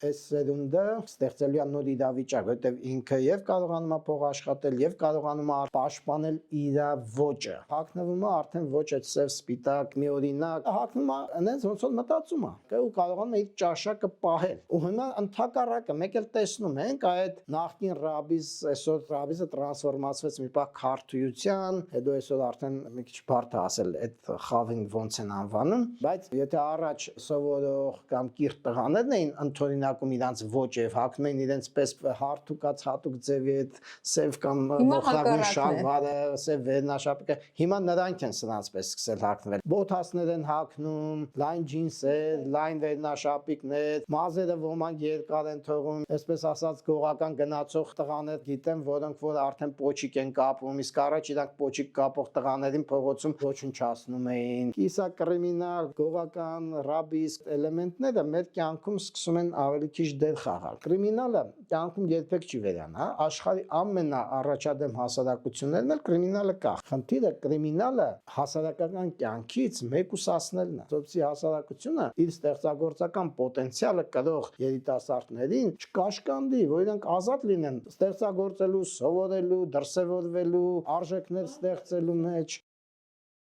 այս սերունդը ստեղծելու է նոր իրավիճակ, որտեղ ինքը եւ կարողանում է փող աշխատել եւ կարողանում է պաշտպանել իր ոճը։ Հագնվում է արդեն ոչ այդ սև սպիտակ մի օրինակ, հագնում է այնպես ոնց որ մտածում է ու կարողանում է իր ճաշակը պահել։ Ու հիմա ընդհակառակը մեկ էլ տեսնում ենք այդ նախկին ռաբիս, այսօր ռաբիսը տրանսֆորմացվեց մի պահ քարթույության, հետո այսօր արդեն մի քիչ բարդ է ասել այդ խավին ոնց են անվանում, բայց եթե առաջ սովորող կամ կիրթ տղաներն էին ընդօրինակում իրանց ոճը եւ հագնում էին իրենց պես հարթուկած հատուկ ձևի այդ սև կամ մոխրագույն շալվարը, սև վերնաշապիկը, հիմա նրանք են սրանց պես սկսել հագնել։ Բոթասներ են հագնում, լայն ջինսեր, լայն վերնաշապիկներ, մազերը ոմանք երկար են թողում, այսպես ասած գողական գնացող տղաներ գիտեմ, որոնք որ արդեն պոչիկ են կապում, իսկ առաջ իրանք պոչիկ կապող տղաներին փողոցում ոչնչացնում էին։ Իսա կրիմինալ, գողական, ռաբիսկ էլեմենտները մեր կյանքում սկսում են ավելի քիչ դեր խաղալ։ Կրիմինալը կյանքում երբեք չի վերանա, աշխարհի ամենաառաջադեմ հասարակություններն էլ կրիմինալը կա։ Խնդիրը կրիմինալը հասարակական կյանքից մեկուսացնելն է, որովհետեւ հասարակությունը իր ստեղծագործական պոտենցիալը կրող երիտասարդներին չկաշկանդի, որ իրենք ազատ լինեն ստեղծագործելու, սովորելու, դրսևորվելու, արժեքներ ստեղծելու մեջ։